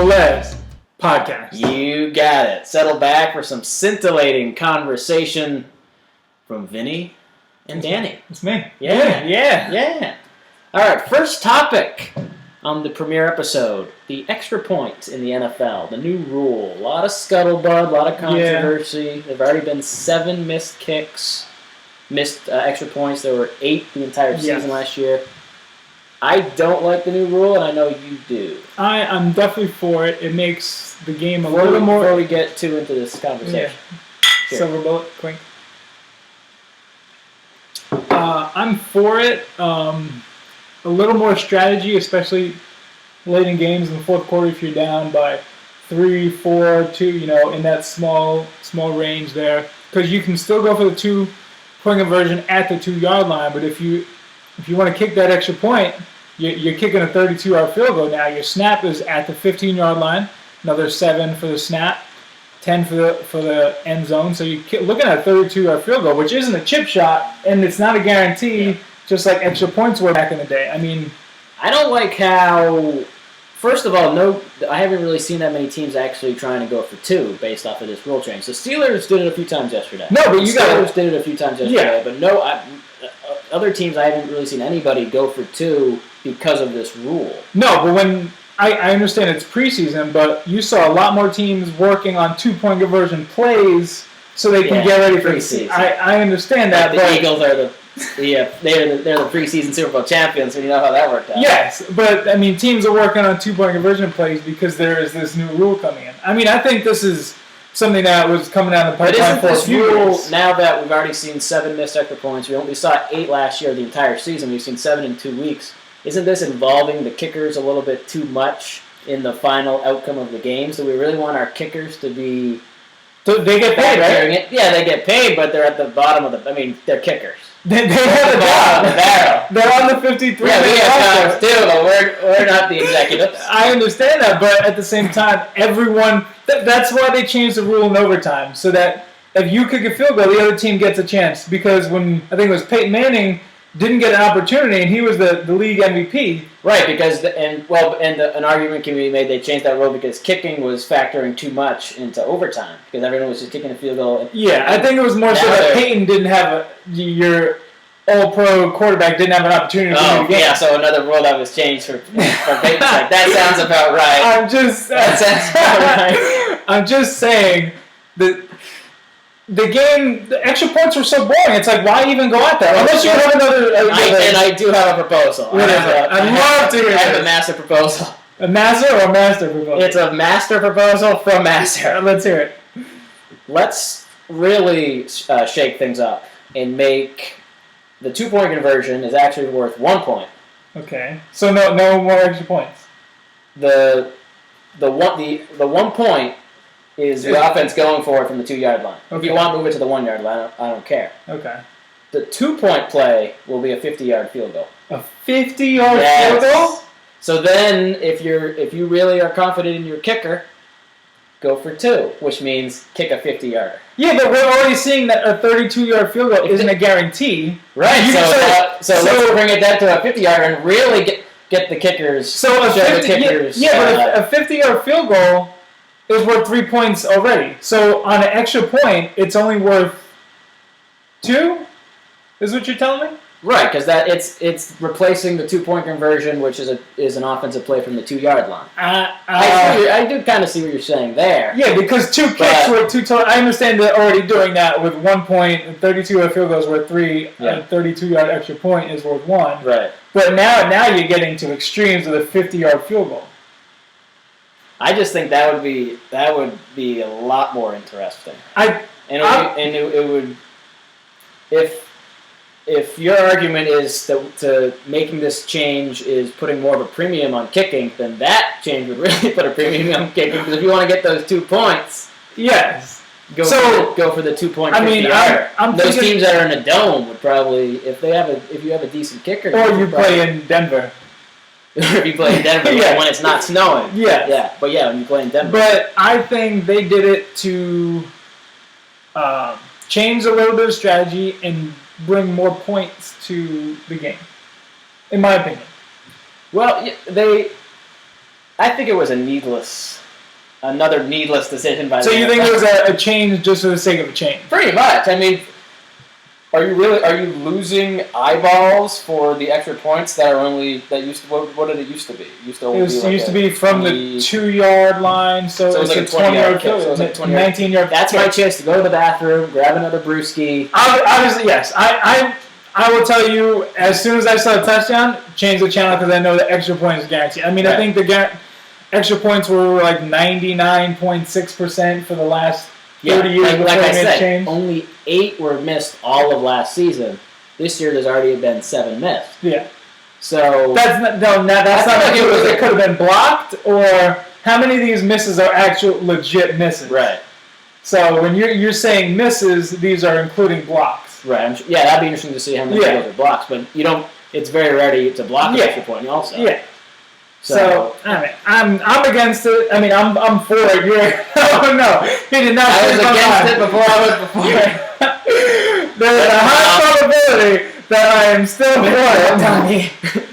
Velez podcast. You got it. Settle back for some scintillating conversation from Vinny and Danny. It's me. Yeah. All right, first topic on the premiere episode, the extra points in the NFL, the new rule. A lot of scuttlebutt, a lot of controversy. Yeah. There have already been 7 missed kicks, missed extra points. There were 8 the entire season last year. I don't like the new rule, and I know you do. I'm definitely for it. It makes the game a little more... Before we get too into this conversation. Yeah. Sure. Silver bullet, quick. I'm for it. A little more strategy, especially late in games in the fourth quarter if you're down by 3, 4, 2, in that small range there. Because you can still go for the 2-point conversion at the 2-yard line, but if you want to kick that extra point, you're kicking a 32-yard field goal now. Your snap is at the 15-yard line. Another 7 for the snap, 10 for the end zone. So you're looking at a 32-yard field goal, which isn't a chip shot, and it's not a guarantee, just like extra points were back in the day. I mean, I don't like how. First of all, I haven't really seen that many teams actually trying to go for 2 based off of this rule change. The Steelers did it a few times yesterday. No, but Steelers did it a few times yesterday. Yeah. But other teams, I haven't really seen anybody go for 2 because of this rule. No, but when I understand it's preseason, but you saw a lot more teams working on 2-point conversion plays so they can get ready for preseason. I understand that. The Eagles are they're the preseason Super Bowl champions, so you know how that worked out. Yes, but I mean, teams are working on 2-point conversion plays because there is this new rule coming in. I mean, I think this is something that was coming down the pipeline for a few years. Now that we've already seen 7 missed extra points, we saw 8 last year the entire season. We've seen 7 in 2 weeks. Isn't this involving the kickers a little bit too much in the final outcome of the game? So we really want our kickers to be... So they get paid, right? Yeah, they get paid, but they're at the bottom of they're kickers. They have the bottom of the barrel. They're on the 53. Yeah, we have jobs too, but we're not the executives. I understand that, but at the same time, everyone... That's why they changed the rule in overtime, so that if you kick a field goal, the other team gets a chance. Because when, I think it was Peyton Manning, didn't get an opportunity, and he was the league MVP. Right, because an argument can be made they changed that rule because kicking was factoring too much into overtime because everyone was just kicking a field goal. I think it was more so that Peyton didn't have your all-pro quarterback didn't have an opportunity to win the game. Yeah, so another rule that was changed for Peyton's sake. That sounds about right. That sounds about right. I'm just saying that. The game, the extra points were so boring. It's like, why even go at that? Unless you have another... And I do have a proposal. I'd love to hear I have a master proposal. A master or a master proposal? It's a master proposal from Master. Let's hear it. Let's really shake things up and make the 2-point conversion is actually worth 1 point. Okay. So no more extra points. The 1 point is the offense going for it from the 2-yard line. Okay. If you want to move it to the 1-yard line, I don't care. Okay. The 2-point play will be a 50-yard field goal. A 50-yard field goal? So then, if you really are confident in your kicker, go for 2, which means kick a 50-yarder. Yeah, but we're already seeing that a 32-yard field goal isn't a guarantee. Right. So let's bring it down to a 50-yarder and really get the kickers. So but a 50-yard field goal is worth 3 points already. So on an extra point, it's only worth 2? Is what you're telling me? Right, because it's replacing the 2-point conversion, which is an offensive play from the 2-yard line. I do kind of see what you're saying there. Yeah, because 2 kicks were 2 total. I understand they're already doing that with 1 point. 32-yard field goal is worth 3. Yeah. A 32-yard extra point is worth 1. Right. But now you're getting to extremes with a 50-yard field goal. I just think that would be a lot more interesting. It would if your argument is to making this change is putting more of a premium on kicking, then that change would really put a premium on kicking. Because if you want to get those 2 points, yes, go for the 2-point. Those teams that are in a dome would probably if you have a decent kicker, or you play in Denver. If you play in Denver when it's not snowing. Yeah. But when you play in Denver. But I think they did it to change a little bit of strategy and bring more points to the game, in my opinion. Well, I think it was another needless decision by. So you think it was a change just for the sake of a change? Pretty much. I mean, are you losing eyeballs for the extra points that used to what did it used to be? It used to be from the 2-yard line, so it was like a 20-yard kill. So it was like 19-yard. That's my chance to go to the bathroom, grab another brewski. Obviously, yes. I will tell you, as soon as I saw a touchdown, change the channel because I know the extra point is guaranteed. I mean, right. I think the extra points were like 99.6% for the last 30 years. Like I said, only 8 were missed all of last season. This year, there's already been 7 missed. Yeah. So that's not like it could have been blocked, or how many of these misses are actual legit misses? Right. So when you're saying misses, these are including blocks. Right. That'd be interesting to see how many of those are blocks. But you don't. It's very rare to block an extra point. Also. Yeah. So I mean, I'm against it. I mean, I'm for it. Oh no, he did not. I was against it before I was before. There's a high probability that I am still for it.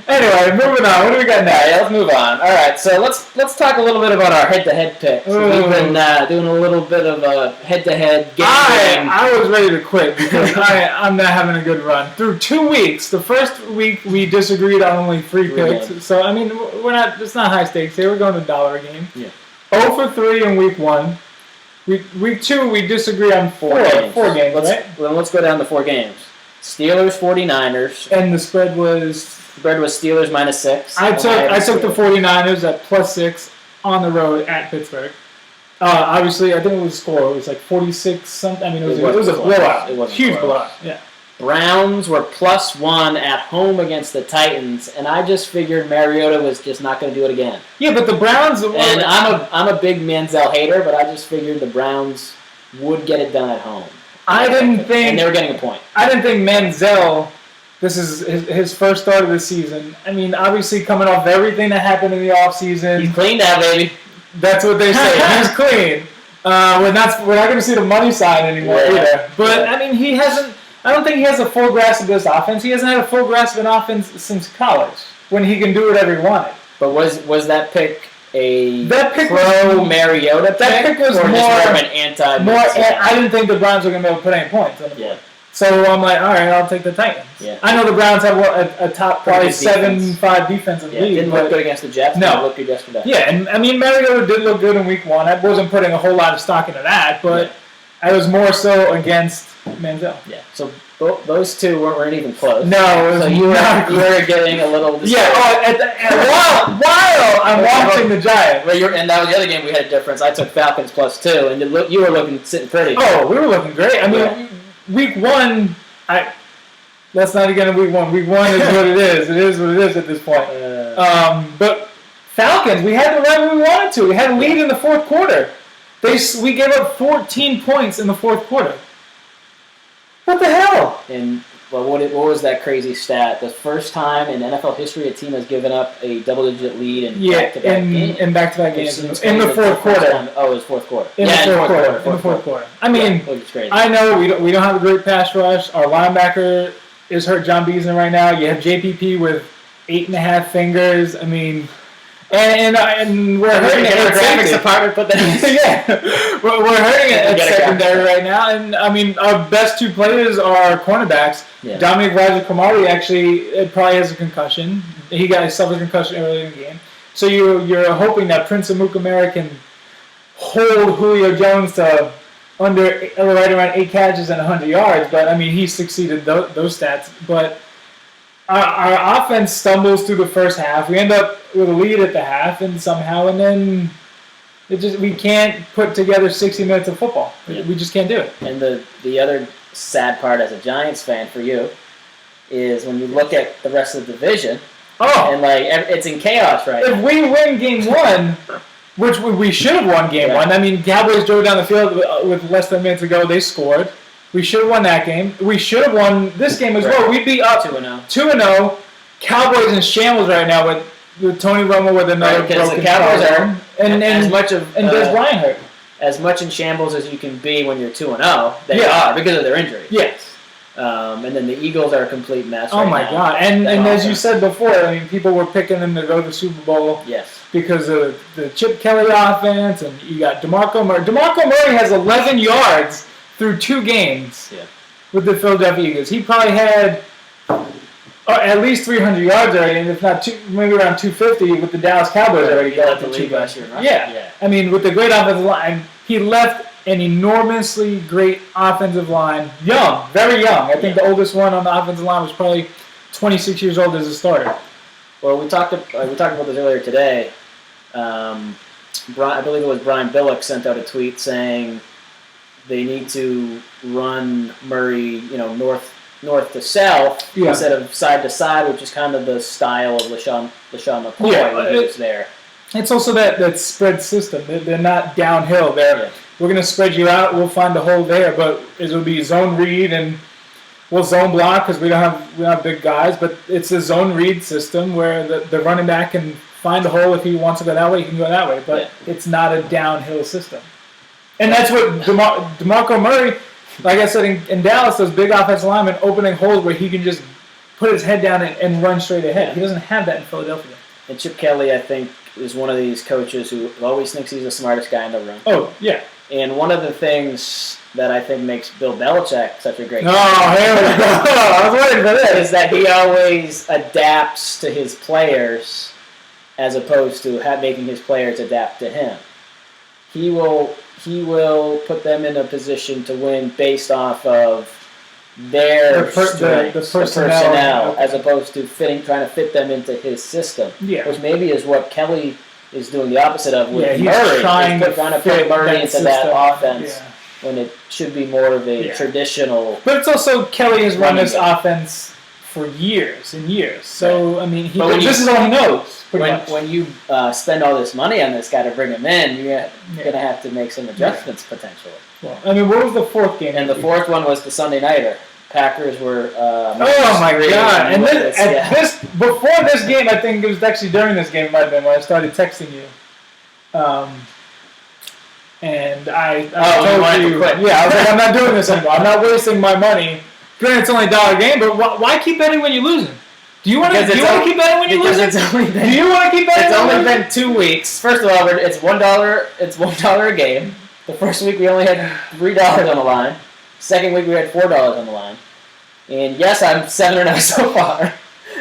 Anyway, moving on. What do we got now? Yeah, let's move on. All right, so let's talk a little bit about our head-to-head picks. We've been doing a little bit of a head-to-head game. I was ready to quit because I'm not having a good run. Through 2 weeks, the first week we disagreed on only 3 picks. So I mean, it's not high stakes here. We're going to $1 a game. Yeah. 0 for 3 in week 1. Week 2 we disagree on 4 games, right? Well, let's go down to 4 games. Steelers, 49ers. And the spread was Steelers -6. I took the 49ers at +6 on the road at Pittsburgh. Obviously, I think it was score. It was like 46 something. I mean, it was a blowout. It was a huge blowout. Yeah. Browns were +1 at home against the Titans, and I just figured Mariota was just not going to do it again. Yeah, but the Browns. And I'm a big Manziel hater, but I just figured the Browns would get it done at home. I didn't think, and they were getting a point. I didn't think Manziel. This is his first start of the season. I mean, obviously coming off everything that happened in the offseason. He's clean now, baby. That's what they say. He's clean. We're not going to see the money side anymore either. But I mean, he hasn't. I don't think he has a full grasp of this offense. He hasn't had a full grasp of an offense since college, when he can do whatever he wanted. But was that pick that pick pro Mariota pick? That pick was or more just more of an anti. I didn't think the Browns were going to be able to put any points on the board. So I'm like, all right, I'll take the Titans. Yeah. I know the Browns have a top probably 7-5 defensive lead. Didn't look good against the Jets. No, looked good yesterday. Yeah, and I mean Mariota did look good in week 1. I wasn't putting a whole lot of stock into that, but I was more so against Manziel. Yeah. So those two weren't even close. No, so you were getting a little. While I'm watching the Giants. And that was the other game we had a difference. I took Falcons +2, and you were sitting pretty. Oh, we were looking great. I mean, week 1, let's not get into week 1. Week 1 is what it is. It is what it is at this point. But Falcons, we had the run when we wanted to. We had a lead in the fourth quarter. We gave up 14 points in the fourth quarter. What the hell? And what was that crazy stat? The first time in NFL history a team has given up a double-digit lead in back-to-back games. In back-to-back games. In the fourth quarter. Oh, it was fourth quarter. In the fourth quarter. I mean, I know we don't have a great pass rush. Our linebacker is hurt, John Beason, right now. You have JPP with 8.5 fingers. I mean... And we're hurting it at graphics department. Put that. We're hurting it at secondary right now. And I mean, our best 2 players are cornerbacks. Yeah. Dominic Raja-Kamari actually probably has a concussion. He suffered a concussion earlier in the game. So you're hoping that Prince Amukamara can hold Julio Jones to right around 8 catches and 100 yards. But I mean, he succeeded those stats. But our offense stumbles through the first half. We end up with a lead at the half, and then we can't put together 60 minutes of football. Yeah. We just can't do it. And the other sad part as a Giants fan for you is when you look at the rest of the division, and it's in chaos right now. If we win game 1, which we should have won game 1. I mean, Cowboys drove down the field with less than a minute to go. They scored. We should have won that game. We should have won this game as well. We'd be up 2-0. Cowboys in shambles right now with Tony Romo with another broken the Cowboys arm. And Des Bryant hurt. As much in shambles as you can be when you're 2-0, they are because of their injury. Yes. And then the Eagles are a complete mess. Oh my God! And as you said before, I mean, people were picking them to go to the Super Bowl. Yes. Because of the Chip Kelly offense, and you got DeMarco Murray. DeMarco Murray has 11 yards through 2 games with the Philadelphia Eagles. He probably had at least 300 yards already, and if not maybe around 250 with the Dallas Cowboys already. He led the league last year, right? Yeah. I mean, with the great offensive line, he left an enormously great offensive line. Young, very young. I think the oldest one on the offensive line was probably 26 years old as a starter. Well, we talked about this earlier today. I believe it was Brian Billick sent out a tweet saying they need to run Murray, north to south instead of side to side, which is kind of the style of LaShawn McCoy when he was there. It's also that spread system. They're not downhill. We're going to spread you out. We'll find a hole there, but it'll be zone read and we'll zone block because we don't have big guys. But it's a zone read system where the running back can find a hole if he wants to go that way. He can go that way, but it's not a downhill system. And that's what DeMarco Murray, like I said in Dallas, those big offensive linemen opening holes where he can just put his head down and run straight ahead. He doesn't have that in Philadelphia. And Chip Kelly, I think, is one of these coaches who always thinks he's the smartest guy in the room. Oh, yeah. And one of the things that I think makes Bill Belichick such a great coach. Oh, here we go. I was waiting for this. Is that he always adapts to his players as opposed to making his players adapt to him. He will put them in a position to win based off of their strengths, the personnel as opposed to trying to fit them into his system. Yeah. Which maybe is what Kelly is doing the opposite of with Murray. He's trying to put Murray into that offense when it should be more of a traditional. But it's also Kelly has run this offense for years and years. So, I mean, this is all he knows. When you spend all this money on this guy to bring him in, you're going to have to make some adjustments potentially. Well, I mean, what was the fourth game? And the fourth one was the Sunday nighter. Packers were. Oh my God! And before this game, I think it was actually during this game, it might have been when I started texting you. And I told you, I was like, I'm not doing this anymore. I'm not wasting my money. Granted, it's only $1 game, but why keep betting when you're losing? Do you want to keep betting when you're losing? Do you want to keep betting? It's only been 2 weeks. First of all, it's $1. It's $1 a game. The first week we only had $3 on the line. Second week we had $4 on the line. And yes, I'm 7-0 so far.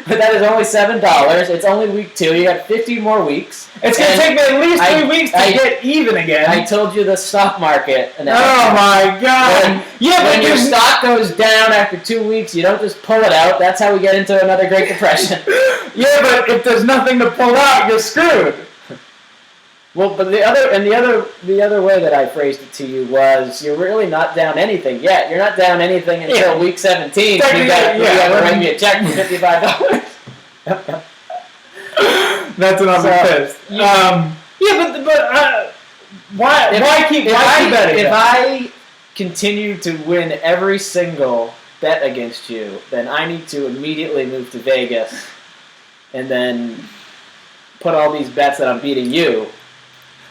But that is only $7. It's only week 2. You got 50 more weeks. It's going to take me at least 3 weeks to get even again. I told you the stock market. Oh my God! When your stock goes down after 2 weeks, you don't just pull it out. That's how we get into another Great Depression. Yeah, but if there's nothing to pull out, you're screwed. Well, but the other way that I phrased it to you was you're really not down anything yet. You're not down anything until week 17. You got to write me a check for $55. That's what I'm pissed. Why keep betting? If I continue to win every single bet against you, then I need to immediately move to Vegas and then put all these bets that I'm beating you.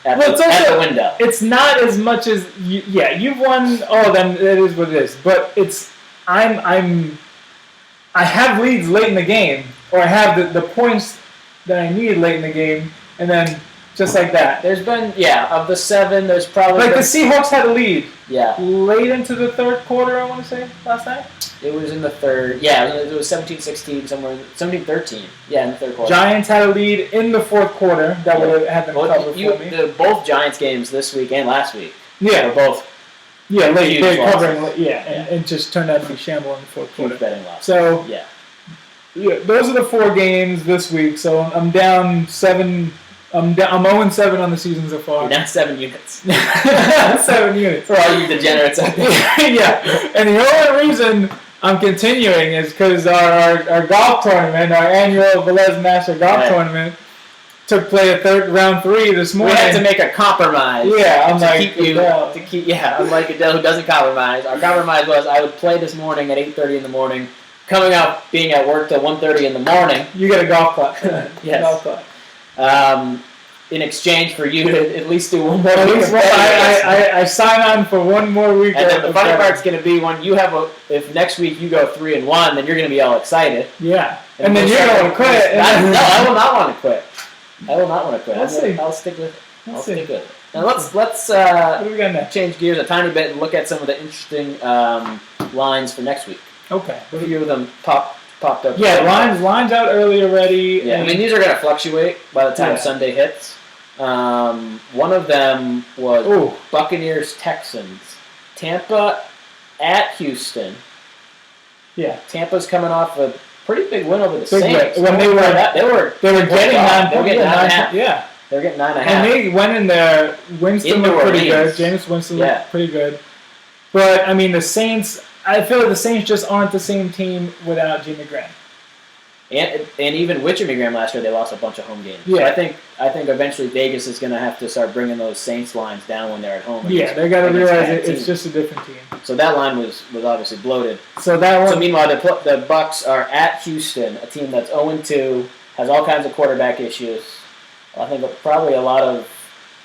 At the window. It's not as much as you've won. Oh, then it is what it is. But I have leads late in the game, or I have the points that I need late in the game, and then just like that. There's been of the 7, there's probably the Seahawks had a lead. Yeah. Late into the third quarter, I want to say last night. It was in the third. Yeah, it was 17-16 somewhere. 17-13. Yeah, in the third quarter. Giants had a lead in the fourth quarter that would have had them cover for me. Both Giants games this week and last week. Yeah, were both. Yeah, late covering. And just turned out to be shamble in the fourth quarter. Betting loss. So those are the 4 games this week. So I'm down 7. I'm 0-7 on the season so far. You're down 7 units. 7 units. For all you degenerates out there. Yeah. And the only reason I'm continuing is because our golf tournament, our annual Velez Master golf tournament, took play at round 3 this morning. We had to make a compromise. Yeah, unlike Adele who doesn't compromise. Our compromise was I would play this morning at 8:30 in the morning, coming up being at work till 1:30 in the morning. You get a golf club. Yes. Golf club. in exchange for you to at least do one more At week. least I sign on for one more week. And then the funny part's going to be when you have if next week you go 3-1, then you're going to be all excited. Yeah. And then you're going to quit. No, I will not want to quit. I will not want to quit. I'll stick with it. I'll stick with it. Now let's what do we got next? change gears a tiny bit and look at some of the interesting lines for next week. Okay. A few of them popped up. Yeah, lines out early already. Yeah, I mean these are going to fluctuate by the time Sunday hits. One of them was Buccaneers Texans. Tampa at Houston. Yeah. Tampa's coming off a pretty big win over the Saints. When they were getting 9 points. Yeah. They were getting 9.5. And they went in there. Winston looked pretty good. Jameis Winston looked pretty good. But I mean, the Saints. I feel like the Saints just aren't the same team without Jimmy Graham. And even with Jimmy Graham last year, they lost a bunch of home games. Yeah. So I think eventually Vegas is going to have to start bringing those Saints lines down when they're at home. Yeah, they got to realize it's just a different team. So that line was obviously bloated. So meanwhile, the Bucs are at Houston, a team that's 0-2, has all kinds of quarterback issues. I think probably a lot of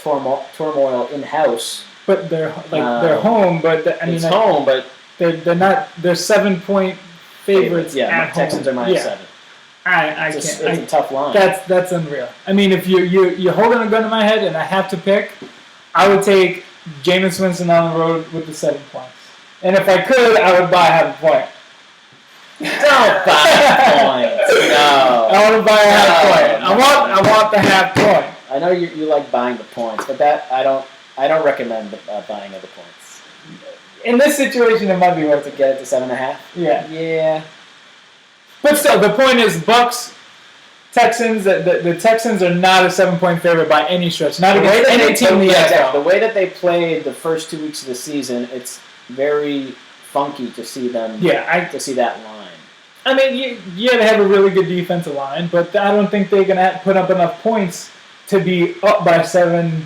turmoil in house. But they're home. But it's home, but they're not. They're 7-point favorites. Yeah, the Texans are minus 7. It's a tough line. That's unreal. I mean, if you're holding a gun to my head and I have to pick, I would take Jameis Winston on the road with the 7 points. And if I could, I would buy half a point. Don't buy points. No. I want to buy a half point. I want the half point. I know you like buying the points, but that I don't recommend buying of the points. In this situation, it might be worth To get it to 7.5. Yeah. Yeah. But still, the point is, Bucs, Texans. The Texans are not a 7-point favorite by any stretch. Not against any team in the NFL. The way that they played the first 2 weeks of the season, it's very funky to see them. To see that line. I mean, they have a really good defensive line, but I don't think they're gonna put up enough points to be up by 7.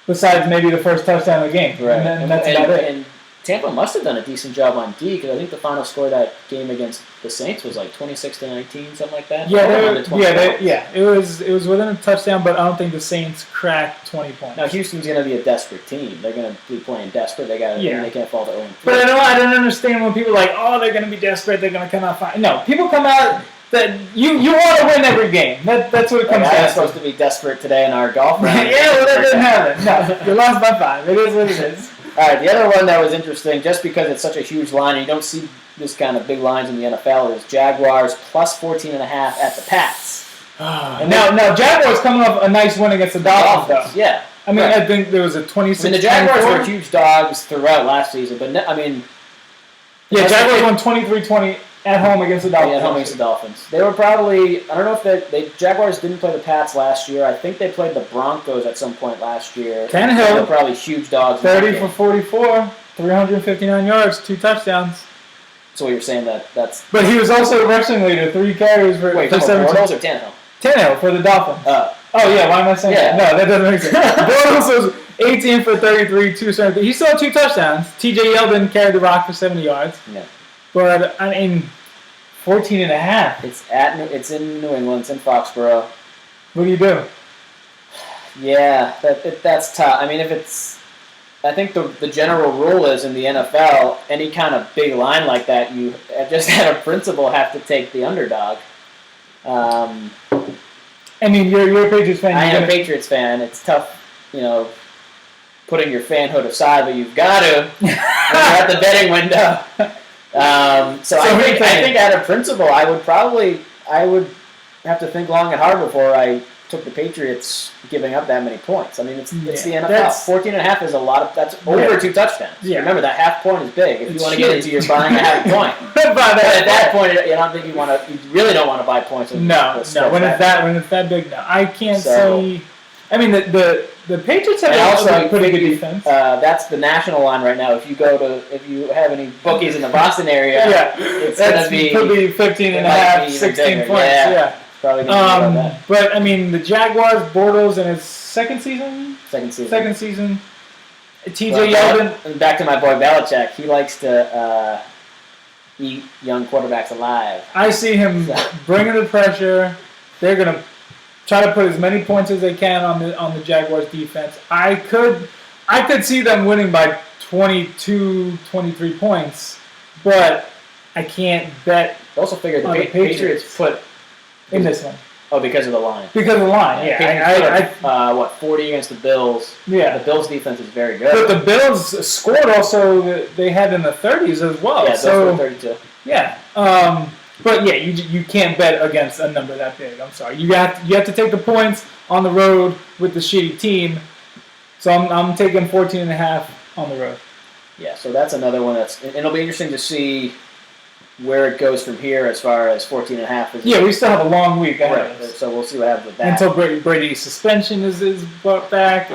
Besides maybe the first touchdown of the game, right? And that's about it. And Tampa must have done a decent job on D, because I think the final score of that game against the Saints was like 26-19, something like that. It was within a touchdown, but I don't think the Saints cracked 20 points. Now Houston's going to be a desperate team. They're going to be playing desperate. They can't fall to 0-3. But I don't understand when people are like, oh, they're going to be desperate. They're going to come out fine. No, people come out that you want to win every game. That's what it comes down to. I was supposed to be desperate today in our golf round. That didn't happen. No, you lost by 5. It is what it is. All right, the other one that was interesting, just because it's such a huge line, and you don't see this kind of big lines in the NFL, is Jaguars plus 14.5 at the Pats. Now Jaguars coming off a nice win against the Dolphins, though. Yeah. I mean, I think there was a 26. The Jaguars were huge dogs throughout last season, but Jaguars won 23-20 at home against the Dolphins. Yeah, at home against the Dolphins. They were probably, I don't know if Jaguars didn't play the Pats last year. I think they played the Broncos at some point last year. Tannehill. They were probably huge dogs. 30 for 44, 359 yards, 2 touchdowns. So you're saying that's... But he was also a rushing leader, 3 carries for 17. Bortles or Tannehill? Tannehill for the Dolphins. Oh, yeah, why am I saying that? No, that doesn't make sense. Bortles was 18 for 33, 273. He still had 2 touchdowns. TJ Yeldon carried the rock for 70 yards. Yeah. But, I mean, 14.5. It's in New England. It's in Foxborough. What do you do? Yeah, that's tough. I mean, I think the general rule is in the NFL, any kind of big line like that, you just out of principle have to take the underdog. I mean, you're a Patriots fan. I am a Patriots fan. It's tough, putting your fanhood aside, but you've got to. You're at the betting window. So I think out of principle, I would have to think long and hard before I took the Patriots giving up that many points. I mean, it's the NFL. 14.5 is a lot that's over 2 touchdowns. Yeah. Remember, that half point is big. If you want to get into your buying a half point. But at that point, I don't think you really don't want to buy points. No. When it's that big, no. I can't say. I mean, the Patriots have a pretty good defense. That's the national line right now. If you have any bookies in the Boston area, it's going to be probably 15.5, 16 points. Yeah. Probably that. But I mean, the Jaguars, Bortles in his second season. TJ Yeldon. And back to my boy Belichick. He likes to eat young quarterbacks alive. I see him bringing the pressure. They're gonna try to put as many points as they can on the Jaguars defense. I could see them winning by 22, 23 points, but I can't bet. I also figured the Patriots put in this one. Oh, because of the line. Because of the line, yeah. 40 against the Bills. Yeah. The Bills' defense is very good. But the Bills scored also, they had in the 30s as well. Yeah, so 32. Yeah. But yeah, you can't bet against a number that big. I'm sorry. You have to take the points on the road with the shitty team. So I'm taking 14.5 on the road. Yeah, so that's another one it'll be interesting to see where it goes from here as far as 14.5. Yeah, we still have a long week ahead of us. So we'll see what happens with that. Until Brady's suspension is brought back.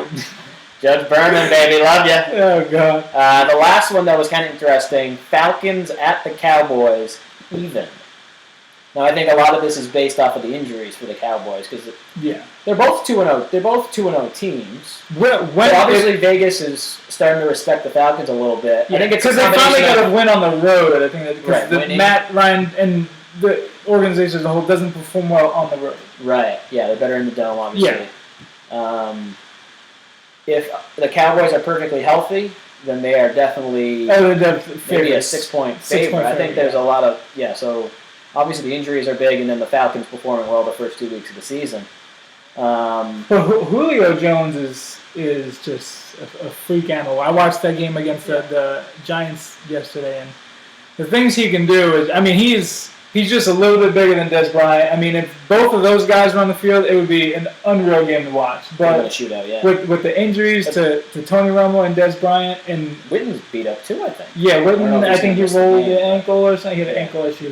Judge Berman, baby, love you. Oh, God. The last one that was kind of interesting, Falcons at the Cowboys, even. Now, I think a lot of this is based off of the injuries for the Cowboys because they're both 2-0. They're both 2-0 teams. Obviously, Vegas is starting to respect the Falcons a little bit. Yeah, I think it's because they finally got a win on the road. I think because Matt Ryan and the organization as a whole doesn't perform well on the road. Right. Yeah, they're better in the dome, obviously. Yeah. If the Cowboys are perfectly healthy, then they are definitely maybe a 6-point favorite. I think there's a lot of So obviously the injuries are big, and then the Falcons performing well the first 2 weeks of the season. But Julio Jones is just a freak animal. I watched that game against the Giants yesterday, and the things he can do is, I mean, he's just a little bit bigger than Des Bryant. I mean, if both of those guys were on the field, it would be an unreal game to watch. But with the injuries to Tony Romo and Des Bryant, and Witten's beat up too, I think. Yeah, Witten, I think he rolled the ankle or something. He had an ankle issue.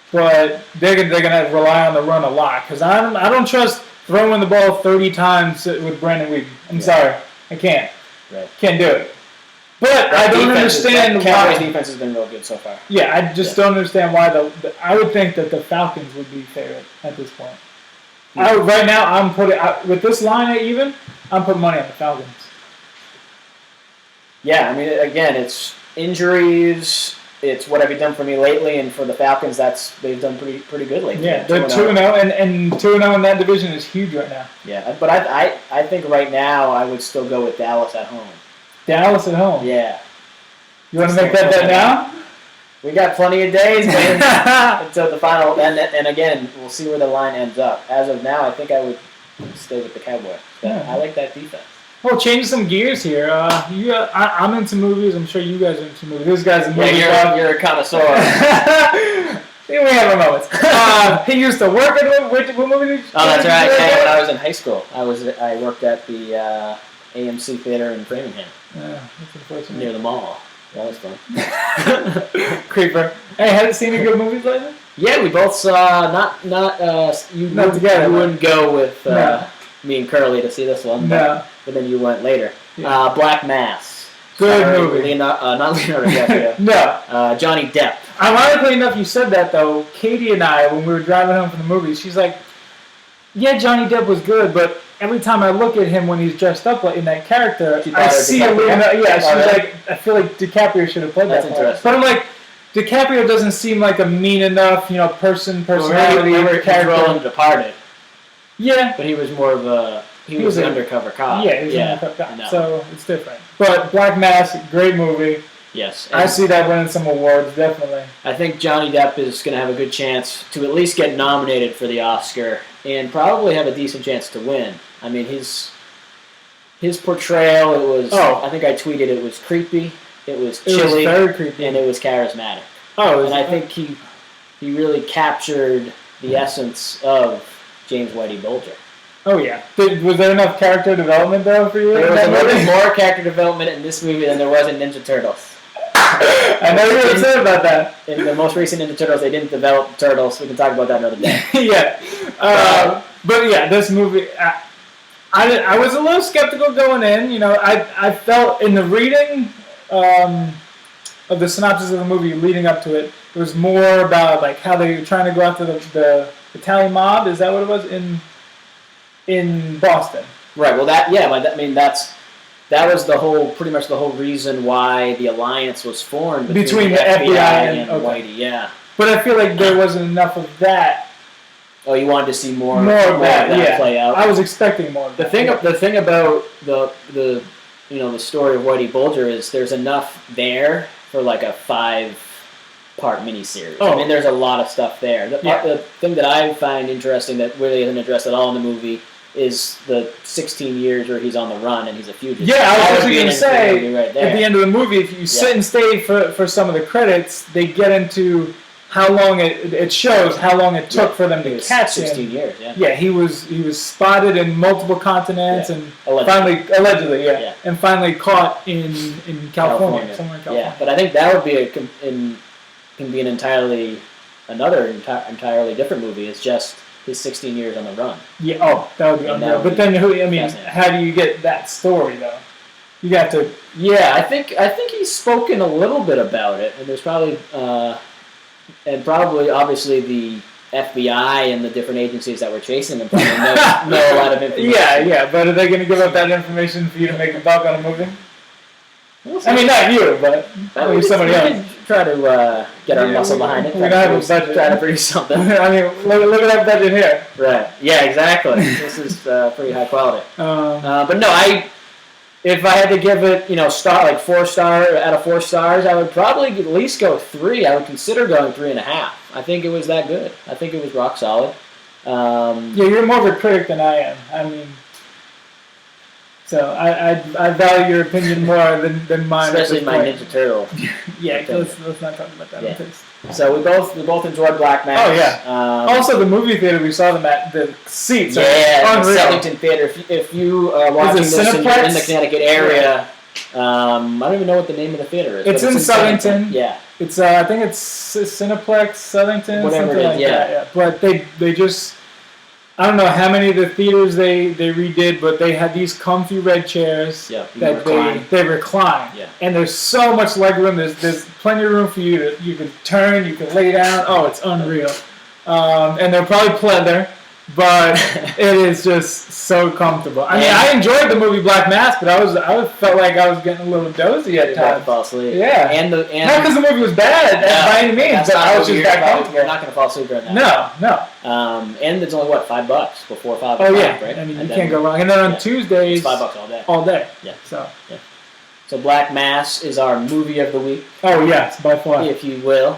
But they're gonna rely on the run a lot because I don't trust throwing the ball 30 times with Brandon Weeden. I'm sorry, I can't. Right. Can't do it. But I don't understand why. Cowboys defense has been real good so far. Yeah, I just don't understand why I would think that the Falcons would be favorite at this point. Yeah. Right now, I'm putting with this line at even. I'm putting money on the Falcons. Yeah, I mean, again, it's injuries. It's what have you done for me lately, and for the Falcons, they've done pretty good lately. Yeah, they're 2-0, and 2-0 in that division is huge right now. Yeah, but I think right now I would still go with Dallas at home. Dallas at home. Yeah. You want to make that bet now? We got plenty of days, man, until the final. And again, we'll see where the line ends up. As of now, I think I would stay with the Cowboys. I like that defense. Well, change some gears here. I'm into movies. I'm sure you guys are into movies. This guy's a movie guy. You're a connoisseur. We have our moments. He used to work at what movie did you? Oh, that's right. When I was in high school, I worked at the AMC Theater in Framingham. Yeah, that's unfortunate. Near the mall. That was fun. Creeper. Hey, haven't seen any good movies lately? Yeah, we both saw not together. You wouldn't go with me and Curly to see this one. No. But then you went later. Yeah. Black Mass. Good movie. Not Leonardo DiCaprio. No. Johnny Depp. Ironically enough, you said that though. Katie and I, when we were driving home from the movie, she's like, "Yeah, Johnny Depp was good, but every time I look at him when he's dressed up in that character, I see a Leonardo." Yeah, she's like, "I feel like DiCaprio should have played that part." But I'm like, DiCaprio doesn't seem like a mean enough, personality character. Departed. Yeah, but he was more of a. He was an undercover cop. Yeah, he was an undercover cop. So it's different. But Black Mass, great movie. Yes. I see that winning some awards, definitely. I think Johnny Depp is going to have a good chance to at least get nominated for the Oscar and probably have a decent chance to win. I mean, his portrayal, it was, I think I tweeted, it was creepy, it was chilly, very creepy, and it was charismatic. And I think he really captured the essence of James Whitey Bulger. Oh, yeah. Was there enough character development, though, for you? There was a little bit more character development in this movie than there was in Ninja Turtles. I know you're upset about that. In the most recent Ninja Turtles, they didn't develop turtles. We can talk about that another day. Yeah. But, yeah, this movie, I was a little skeptical going in. I felt in the reading of the synopsis of the movie leading up to it, it was more about, like, how they were trying to go after the Italian mob. Is that what it was? In Boston. Right. Well, that was pretty much the whole reason why the alliance was formed between the FBI and Whitey. Yeah. But I feel like there wasn't enough of that Oh, you wanted to see more of that play out. I was expecting more of the that. thing. The thing about the the story of Whitey Bulger is there's enough there for like a 5-part miniseries. Oh. I mean, there's a lot of stuff there. The thing that I find interesting that really isn't addressed at all in the movie is the 16 years where he's on the run and he's a fugitive. Yeah, I was actually going to say, right at the end of the movie, if you sit and stay for some of the credits, they get into how long it shows how long it took for them to catch 16 him. years, yeah. Yeah, he was spotted in multiple continents and allegedly, and finally caught in California, somewhere in California. Yeah, but I think that would be can be another entirely different movie. It's just his 16 years on the run. Yeah, that would be unreal. But then, how do you get that story though? You got to. Yeah, I think he's spoken a little bit about it, and there's probably. And probably, obviously, the FBI and the different agencies that were chasing him probably know a lot of information. Yeah, but are they going to give up that information for you to make a buck on a movie? I mean, not you, but maybe somebody else. We can try to get our muscle behind it. We don't have a budget. Try to produce something. I mean, look at that budget here. Right. Yeah, exactly. This is pretty high quality. But no, if I had to give it, 4 star out of 4 stars, I would probably at least go 3. I would consider going 3.5. I think it was that good. I think it was rock solid. You're more of a critic than I am. I mean, so I value your opinion more than mine. Especially my Ninja Turtle. Yeah, let's not talk about that. Yeah. So we both enjoyed Black Mass. Oh yeah. Also, the movie theater we saw them at, the seats. Yeah, the Southington Theater. If you are watching this in the Connecticut area, I don't even know what the name of the theater is. It's in Southington. Yeah. It's I think it's Cineplex Southington. Whatever something it is. like that. Yeah. But they just. I don't know how many of the theaters they redid, but they had these comfy red chairs that they recline. Yeah. And there's so much leg room. There's plenty of room for you can turn, you can lay down. Oh, it's unreal. And they're probably pleather, but it is just so comfortable. I mean, I enjoyed the movie Black Mass, but I felt like I was getting a little dozy at times. Fall asleep. Yeah. And not because the movie was bad by any means, but I was just that comfortable. You're not going to fall asleep during that. No. And it's only $5 before 5 o'clock, right? I mean, you can't go wrong. And then on Tuesdays, it's $5 all day. Yeah. So Black Mass is our movie of the week. Oh yes, by far, if you will.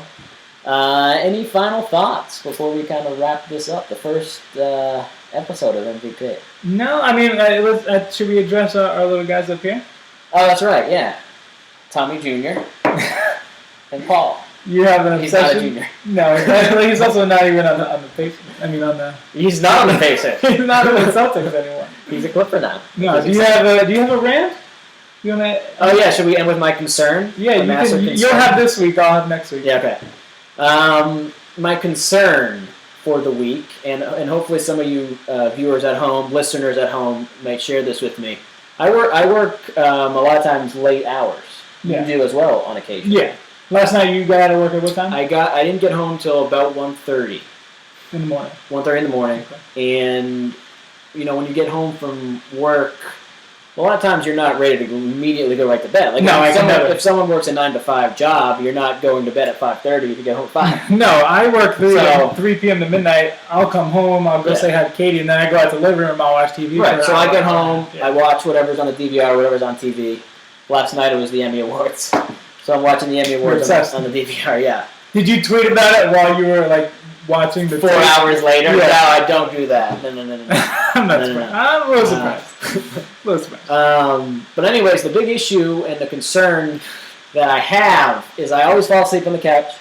Any final thoughts before we kind of wrap this up? The first episode of MVP. No, I mean, should we address our little guys up here? Oh, that's right. Yeah, Tommy Jr. and Paul. You have an obsession. He's not a junior. No, he's also not even on the Pacers. I mean, on the. He's not on the Pacers. He's not on the Celtics anymore. He's a Clipper now. No. Do you have a rant? You wanna? Oh yeah. Should we end with my concern? Yeah, you'll have this week. I'll have next week. Yeah. Okay. My concern for the week, and hopefully some of you viewers at home, listeners at home, might share this with me. I work a lot of times late hours. Yeah. You do as well on occasion. Yeah. Last night you got out of work at what time? I didn't get home till about 1:30. In the morning. 1:30 in the morning. Okay. And when you get home from work, a lot of times you're not ready to immediately go right to bed. Like if someone works a 9 to 5 job, you're not going to bed at 5:30 if you get home at 5. No, I work 3 p.m. to midnight. I'll come home, I'll go say hi to Katie, and then I go out to the living room, I'll watch TV. Right, so I get home, I watch whatever's on the DVR, whatever's on TV. Last night it was the Emmy Awards. So I'm watching the Emmy Awards on the DVR, yeah. Did you tweet about it while you were watching the 4 hours later? Yeah. No, I don't do that. No. I'm not surprised. I'm a little surprised. But anyways, the big issue and the concern that I have is I always fall asleep on the couch.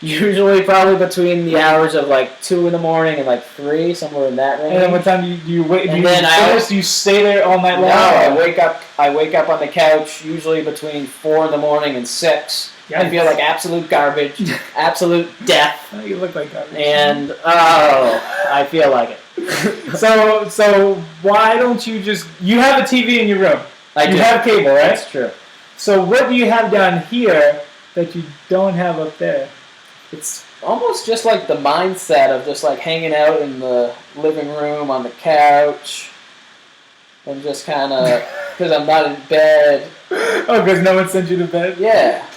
Usually probably between the hours of 2 in the morning and 3, somewhere in that range. And then what time do you wait? Do you stay there all night long? No, I wake up on the couch usually between 4 in the morning and 6. Yikes. I feel like absolute garbage, absolute death. Oh, you look like garbage. And I feel like it. So why don't you you have a TV in your room? You have cable, right? That's true. So what do you have down here that you don't have up there? It's almost just like the mindset of just hanging out in the living room on the couch and just kind of, because I'm not in bed. Oh, because no one sent you to bed? Yeah.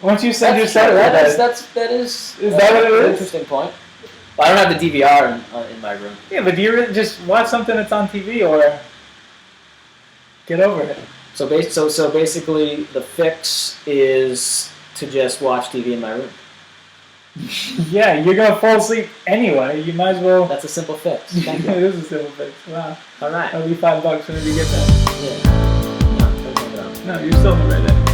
Why don't you send yourself to bed? That is that what it is? Interesting point. Well, I don't have the DVR in my room. Yeah, but do you really just watch something that's on TV or get over it? So basically, the fix is to just watch TV in my room. Yeah, you're gonna fall asleep anyway. You might as well. That's a simple fix. Thank you. It is a simple fix. Wow. All right. That'll be $5 whenever you get that. Yeah. No, No, you're still in the right end.